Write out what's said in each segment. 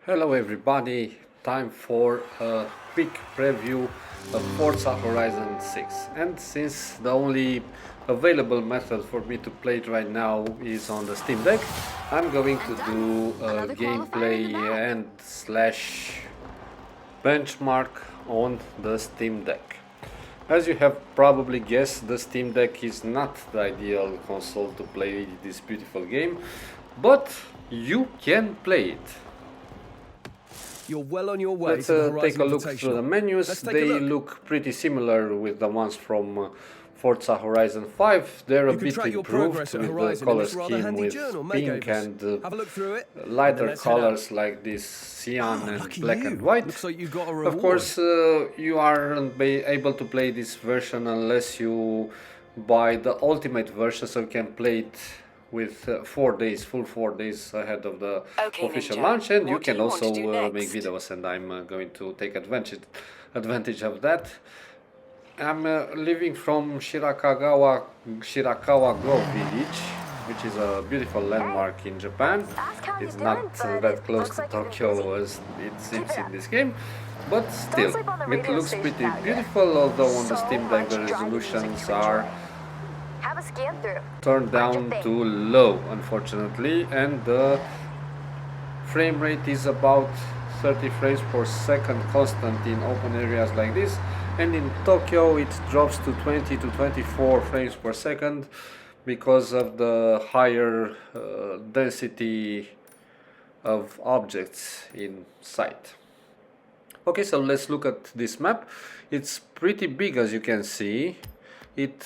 Hello everybody, time for a quick preview of Forza Horizon 6. And since the only available method for me to play it right now is on the Steam Deck, I'm going to do a gameplay and slash benchmark on the Steam Deck. As you have probably guessed, the Steam Deck is not the ideal console to play this beautiful game, but you can play it. You're well on your way Let's to the Horizon take a look through the menus. They look pretty similar with the ones from Forza Horizon 5. They're a bit improved with the color scheme with pink and lighter colors like this cyan and black and white. Of course, you aren't able to play this version unless you buy the ultimate version, so you can play it with 4 days, full 4 days ahead of the official launch, and you can also make videos, and I'm going to take advantage of that. I'm living from Shirakawa Grove village, which is a beautiful landmark in Japan. It's not that close to Tokyo as it seems in this game, but still, it looks pretty beautiful, although on the Steam Deck the resolutions are turned down to low, unfortunately, and the frame rate is about 30 frames per second constant in open areas like this, and in Tokyo it drops to 20 to 24 frames per second because of the higher density of objects in sight. Okay, so let's look at this map. It's pretty big, as you can see. It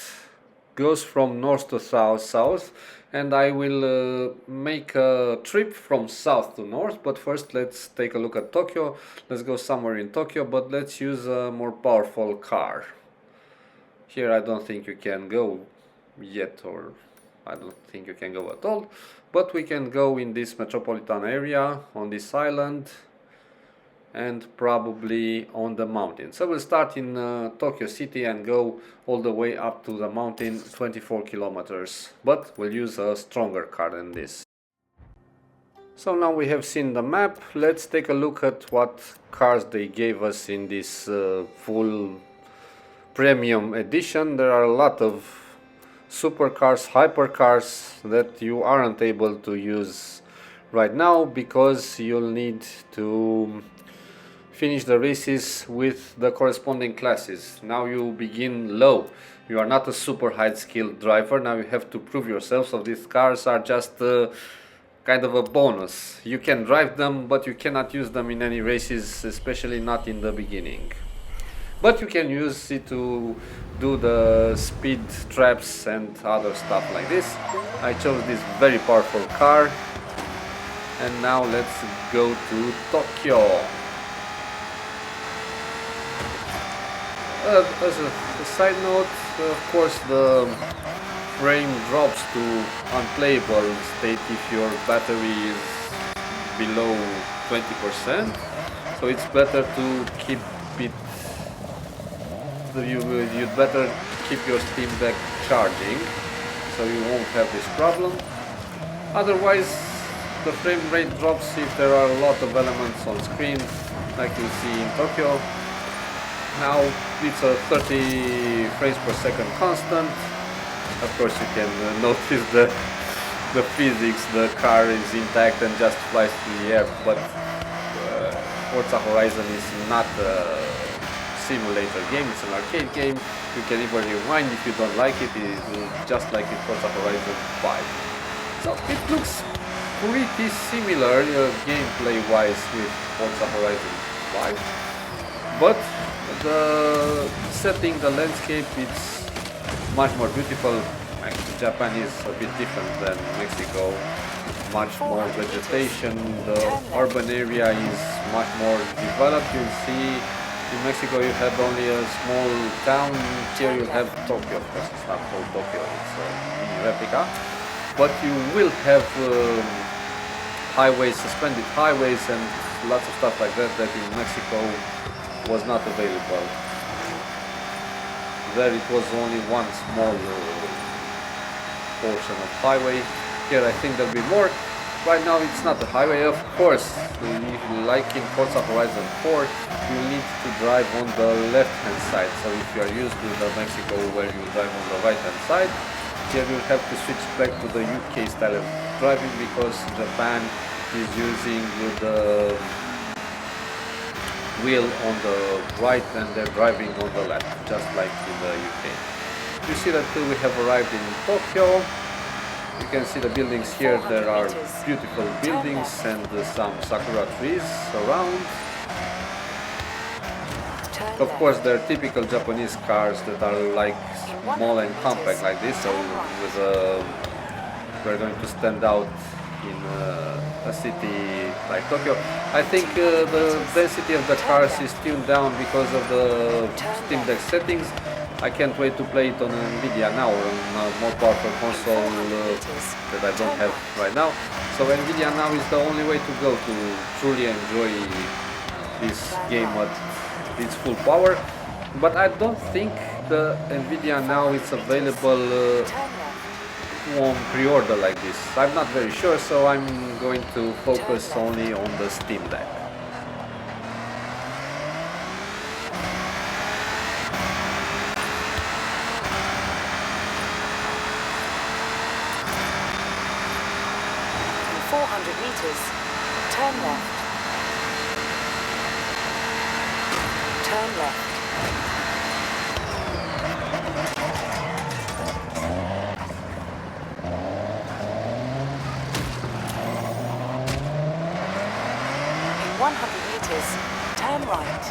goes from north to south, and I will make a trip from south to north, but first let's take a look at Tokyo. Let's go somewhere in Tokyo, but let's use a more powerful car. Here I don't think you can go yet, or I don't think you can go at all, but we can go in this metropolitan area on this island and probably on the mountain. So we'll start in Tokyo City and go all the way up to the mountain, 24 kilometers, but we'll use a stronger car than this. So now we have seen the map. Let's take a look at what cars they gave us in this full premium edition. There are a lot of supercars, hypercars that you aren't able to use right now because you'll need to finish the races with the corresponding classes. Now you begin low. You are not a super high skilled driver. Now you have to prove yourself. So these cars are just kind of a bonus. You can drive them, but you cannot use them in any races, especially not in the beginning. But you can use it to do the speed traps and other stuff like this. I chose this very powerful car. And now let's go to Tokyo. As a side note, of course the frame drops to unplayable state if your battery is below 20%, so it's better to keep it, you'd better keep your Steam Deck charging so you won't have this problem. Otherwise the frame rate drops if there are a lot of elements on screen, like you see in Tokyo. Now it's a 30 frames per second constant. Of course you can notice the physics, the car is intact and just flies through the air, but Forza Horizon is not a simulator game, it's an arcade game. You can even rewind if you don't like it, it is just like in Forza Horizon 5. So it looks pretty similar gameplay wise with Forza Horizon 5, but the setting, the landscape, it's much more beautiful. Japan is a bit different than Mexico, much more vegetation, the urban area is much more developed. You'll see in Mexico you have only a small town, here you have Tokyo. Of course it's not called Tokyo, it's a mini replica, but you will have highways, suspended highways and lots of stuff like that in Mexico was not available. There it was only one small portion of highway. Here I think there'll be more. right now it's not a highway. Of course, like in Forza Horizon 4, you need to drive on the left hand side. So if you are used to the Mexico where you drive on the right hand side, here you have to switch back to the UK style of driving, because Japan is using the wheel on the right and they're driving on the left, just like in the UK. You see that we have arrived in Tokyo. You can see the buildings here. There are beautiful buildings and some sakura trees around. Of course, there are typical Japanese cars that are like small and compact like this, so we're going to stand out in a city like Tokyo. I think the density of the cars is tuned down because of the Steam Deck settings. I can't wait to play it on Nvidia now, on a more powerful console that I don't have right now. So Nvidia now is the only way to go to truly enjoy this game at its full power. But I don't think the Nvidia now is available on pre-order like this. I'm not very sure, so I'm going to focus only on the Steam Deck. In 400 meters, turn left. Turn left. In 100 meters, turn right.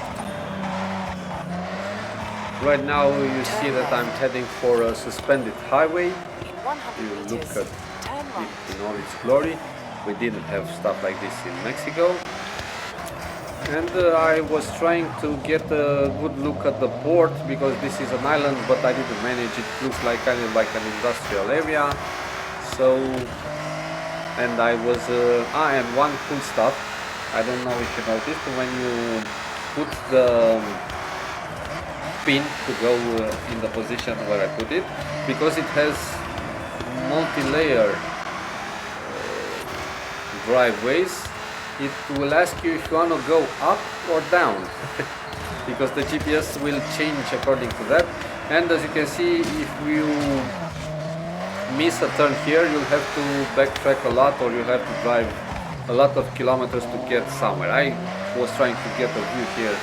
Right now you see that I'm heading for a suspended highway. In 100 You look meters, at turn it right. in all its glory. We didn't have stuff like this in Mexico. And I was trying to get a good look at the port, because this is an island, but I didn't manage. It looks like kind of like an industrial area. So, and I was and one cool stuff. I don't know if you noticed, when you put the pin to go in the position where I put it, because it has multi-layer driveways, it will ask you if you want to go up or down, because the GPS will change according to that. And as you can see, if you miss a turn here, you'll have to backtrack a lot, or you have to drive a lot of kilometers to get somewhere. I was trying to get a view here.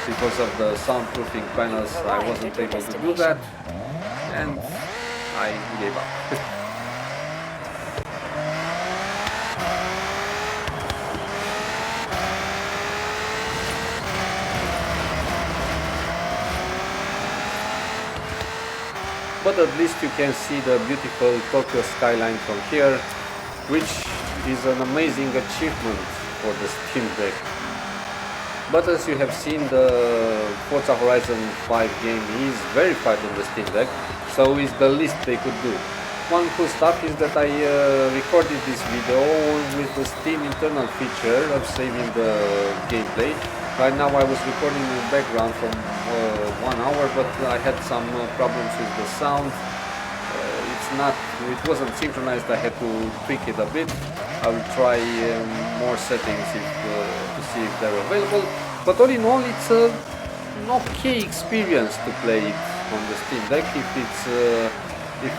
Because of the soundproofing panels, I wasn't able to do that, and I gave up. But at least you can see the beautiful Tokyo skyline from here, which is an amazing achievement for the Steam Deck. But as you have seen, the Forza Horizon 5 game is verified on the Steam Deck, so it's the least they could do. One cool stuff is that I recorded this video with the Steam internal feature of saving the gameplay. Right now I was recording in the background from 1 hour, but I had some problems with the sound. It wasn't synchronized. I had to tweak it a bit. I will try more settings to see if they're available. But all in all, it's an okay experience to play it on the Steam Deck. If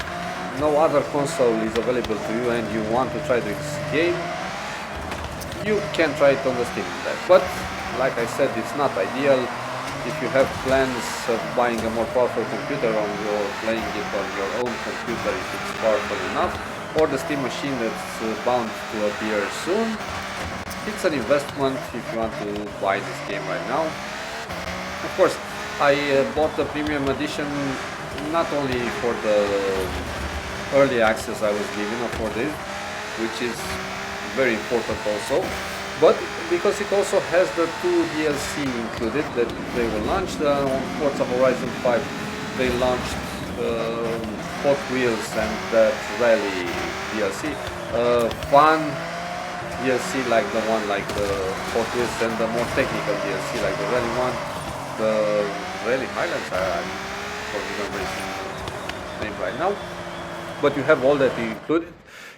no other console is available to you and you want to try this game, you can try it on the Steam Deck. But like I said, it's not ideal. If you have plans of buying a more powerful computer or playing it on your own computer if it's powerful enough, or the Steam machine that's bound to appear soon, it's an investment if you want to buy this game right now. Of course, I bought the premium edition not only for the early access I was given for this, which is very important also, but because it also has the 2 DLC included that they will launch. On Forza Horizon 5 they launched Hot Wheels and that Rally DLC. Fun DLC like the one like the Hot Wheels, and the more technical DLC like the Rally one. The Rally Highlands, I don't remember its name right now. But you have all that included.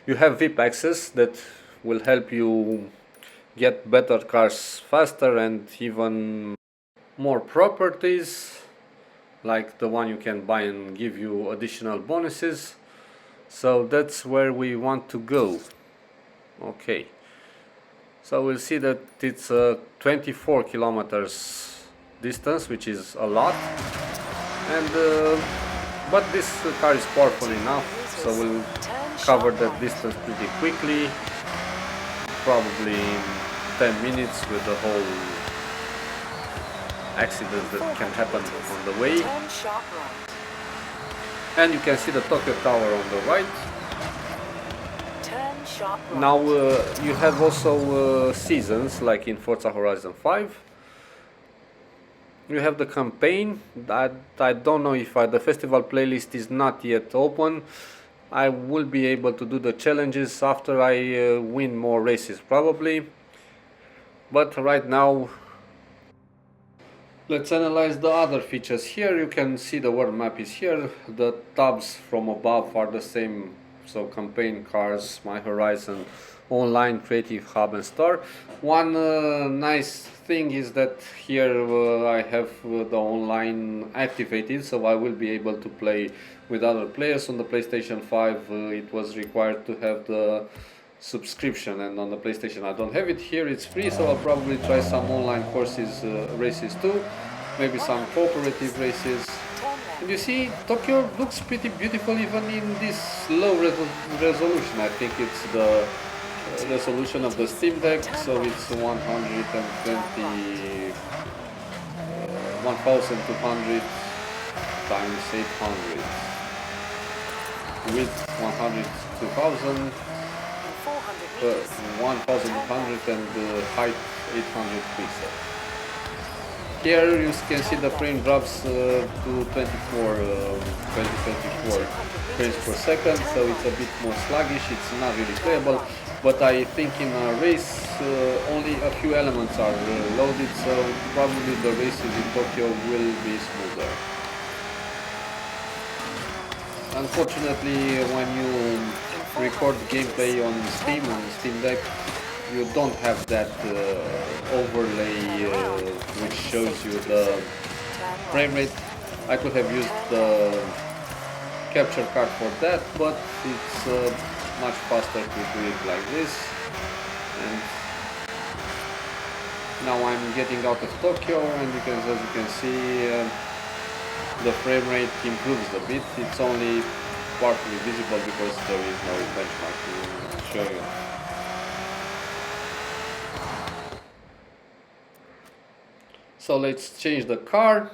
You have VIP access that will help you get better cars faster and even more properties, like the one you can buy and give you additional bonuses. So that's where we want to go. Okay, so we'll see that it's a 24 kilometers distance, which is a lot, and but this car is powerful enough, so we'll cover that distance pretty quickly, probably in 10 minutes, with the whole accidents that can happen on the way. Turn sharp right. And you can see the Tokyo Tower on the right. Turn sharp right. Now you have also seasons, like in Forza Horizon 5. You have the campaign. I don't know if the festival playlist is not yet open. I will be able to do the challenges after I win more races, probably. But right now, let's analyze the other features. Here you can see the world map is here. The tabs from above are the same. So campaign, cars, My Horizon, online, creative, hub and store. One nice thing is that here I have the online activated, so I will be able to play with other players. On the PlayStation 5 it was required to have the subscription, and on the PlayStation I don't have it. Here it's free, so I'll probably try some online courses, races too, maybe some cooperative races. And you see, Tokyo looks pretty beautiful even in this low resolution. I think it's the resolution of the Steam Deck, so it's 1200 times 800 with 100 2000 1200 and height 800 pixels. Here you can see the frame drops to 24 frames per second, so it's a bit more sluggish, it's not really playable, but I think in a race only a few elements are loaded, so probably the races in Tokyo will be smoother. Unfortunately, when you record gameplay on Steam, on Steam Deck, you don't have that overlay which shows you the frame rate. I could have used the capture card for that, but it's much faster to do it like this. And now I'm getting out of Tokyo, and as you can see, the frame rate improves a bit. It's only partly visible because there is no benchmark to show you. So let's change the car.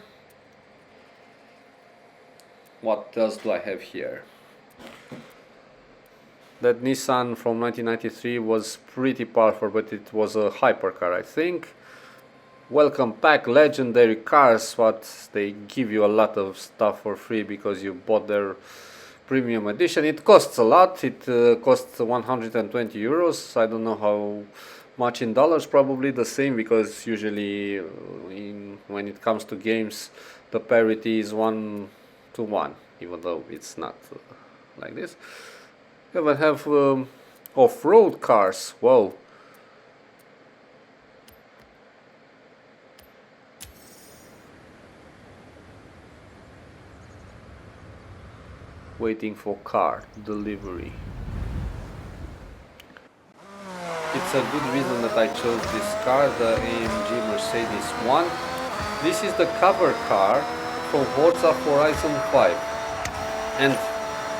What else do I have here? That Nissan from 1993 was pretty powerful, but it was a hypercar, I think. Welcome pack, legendary cars, what they give you a lot of stuff for free because you bought their premium edition. It costs a lot. It costs 120 euros. I don't know how much in dollars, probably the same, because usually when it comes to games the parity is 1 to 1, even though it's not like this. We even have off-road cars. Whoa. Waiting for car delivery. It's a good reason that I chose this car, the AMG Mercedes One. This is the cover car for Forza Horizon 5. And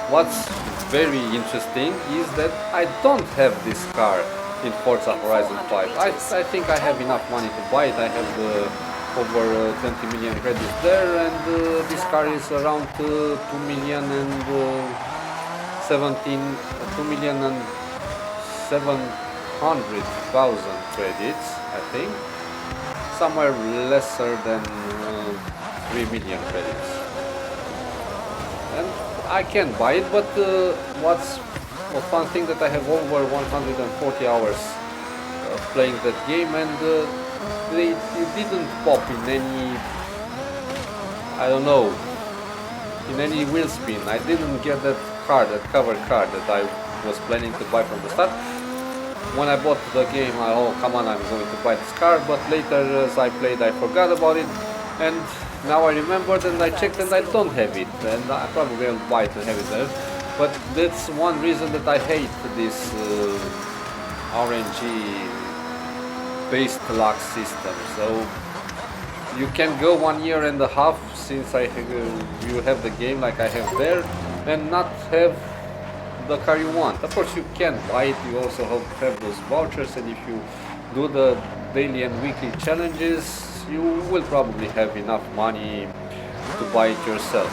what's very interesting is that I don't have this car in Forza Horizon 5. I think I have enough money to buy it. I have over 20 million credits there, and this car is around 2 million and 700,000 credits, I think, somewhere lesser than 3 million credits. And I can buy it, but what's a fun thing that I have over 140 hours playing that game, and it didn't pop in any, I don't know, in any wheel spin. I didn't get that car, that cover car that I was planning to buy from the start. when I bought the game, oh come on, I'm going to buy this car, but later as I played I forgot about it, and now I remembered and I checked and I don't have it, and I probably will buy to have it there. But that's one reason that I hate this RNG based lock system. So you can go 1.5 years since you have the game like I have there, and not have the car you want. Of course you can buy it, you also have those vouchers, and if you do the daily and weekly challenges you will probably have enough money to buy it yourself.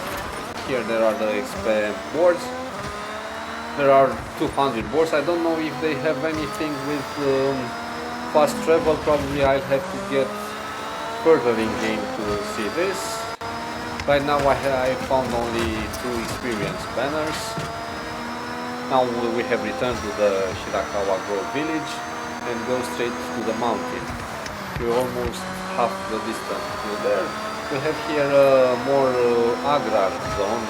Here there are the XP boards. There are 200 boards. I don't know if they have anything with fast travel. Probably I'll have to get further in game to see this. Right now I found only 2 experience banners. Now we have returned to the Shirakawa Grove village and go straight to the mountain. We're almost half the distance to there. We have here a more agrar zone,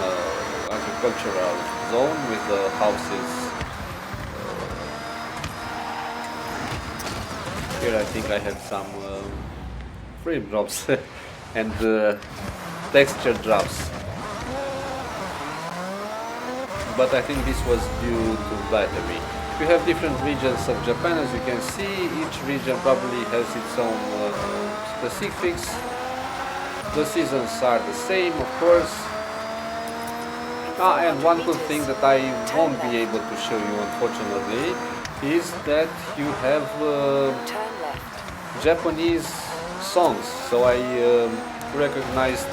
agricultural zone with the houses. Here I think I had some frame drops and texture drops. But I think this was due to battery. You have different regions of Japan, as you can see. Each region probably has its own specifics. The seasons are the same, of course. And one good thing that I won't be able to show you, unfortunately, is that you have Japanese songs. So I recognized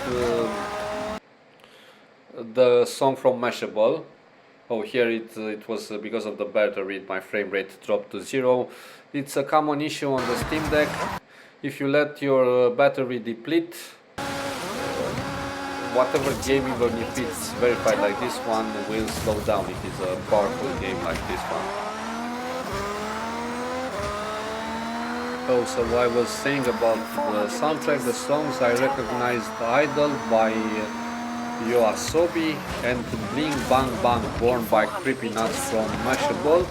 the song from Mashable. Oh, here it was because of the battery, my frame rate dropped to 0. It's a common issue on the Steam Deck. If you let your battery deplete, whatever game, even if it's verified like this one, will slow down. It is a powerful game like this one. Oh, so I was saying about the soundtrack, the songs, I recognized Idol by Yoasobi and Bling Bang Bang Born by Creepy Nuts from Mashable.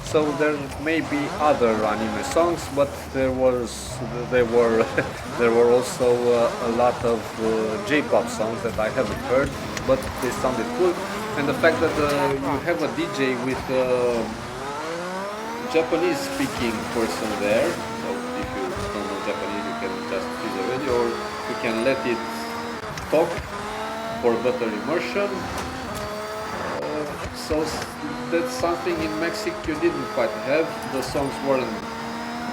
So there may be other anime songs, but there were also a lot of J-pop songs that I haven't heard, but they sounded cool. And the fact that you have a DJ with a Japanese speaking person there, so if you don't know Japanese you can just see the radio, or you can let it talk for better immersion. So that's something in Mexico you didn't quite have. The songs weren't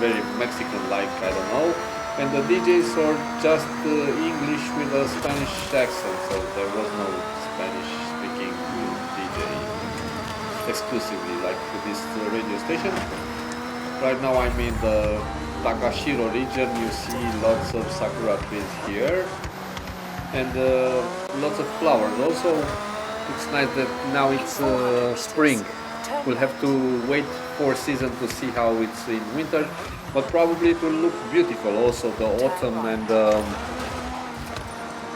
very Mexican-like, I don't know. And the DJs are just English with a Spanish accent, so there was no Spanish-speaking DJ exclusively like this radio station. Right now I'm in the Takashiro region. You see lots of sakura trees here. And lots of flowers. Also, it's nice that now it's spring. We'll have to wait for season to see how it's in winter, but probably it will look beautiful. Also, the autumn and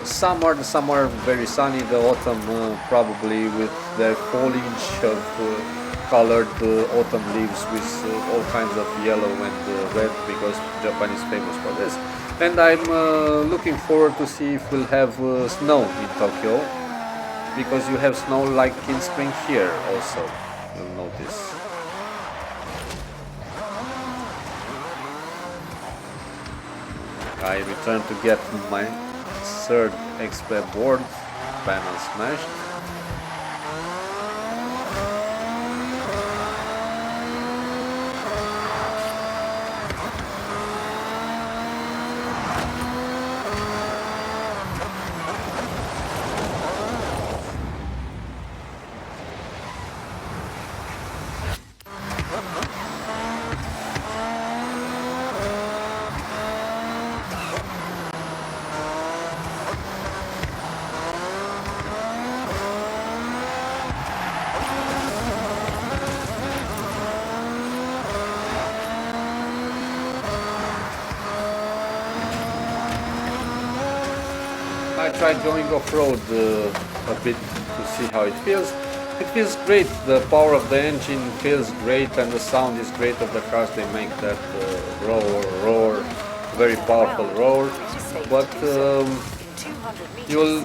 summer. The summer very sunny. The autumn probably with their foliage of colored autumn leaves with all kinds of yellow and red, because Japan is famous for this. And I'm looking forward to see if we'll have snow in Tokyo, because you have snow like in spring here also, you'll notice. I returned to get my 3rd XP board, panel smashed. I tried going off-road a bit to see how it feels. It feels great. The power of the engine feels great, and the sound is great of the cars. They make that roar, very powerful roar. But you'll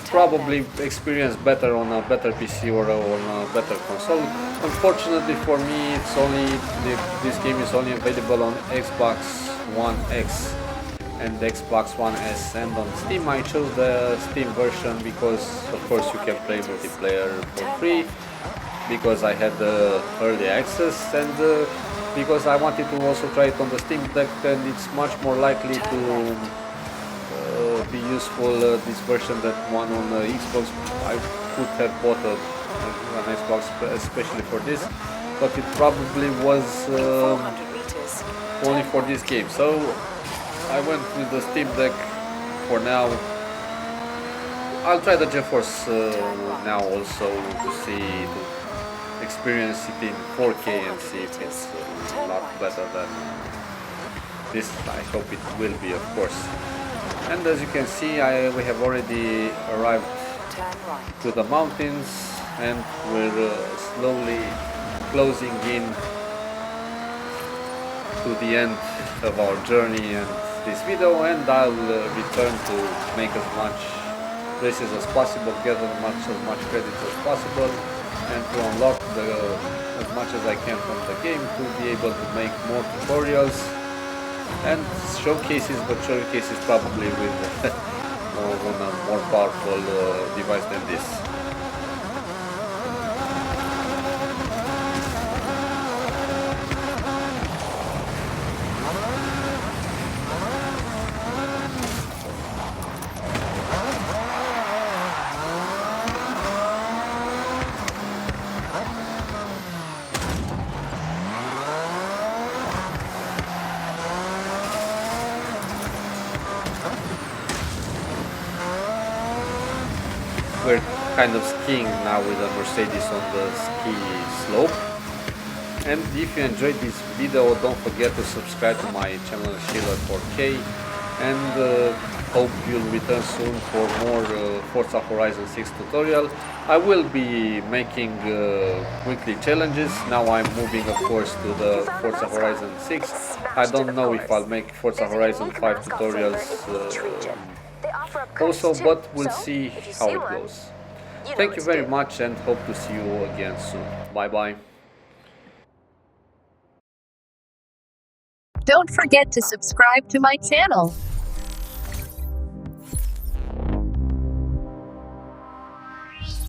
probably experience better on a better PC or on a better console. Unfortunately for me, this game is only available on Xbox One X and Xbox One S, and on Steam I chose the Steam version because of course you can play multiplayer for free, because I had early access, and because I wanted to also try it on the Steam Deck, and it's much more likely to be useful, this version, that one on Xbox. I could have bought an Xbox especially for this, but it probably was only for this game, so I went with the Steam Deck for now. I'll try the GeForce now also to experience it in 4K and see if it's a lot better than this. I hope it will be, of course. And as you can see, we have already arrived to the mountains, and we're slowly closing in to the end of our journey and this video, and I'll return to make as much races as possible, gather as much credits as possible, and to unlock as much as I can from the game, to be able to make more tutorials and showcases, but showcases probably with on a more powerful device than this. We're kind of skiing now with a Mercedes on the ski slope. And if you enjoyed this video, don't forget to subscribe to my channel Sheila4K, and hope you'll return soon for more Forza Horizon 6 tutorial. I will be making weekly challenges. Now I'm moving, of course, to the Forza Horizon 6. I don't know if I'll make Forza Horizon 5 tutorials also, but we'll see how it goes. Thank you very much, and hope to see you again soon. Bye bye. Don't forget to subscribe to my channel.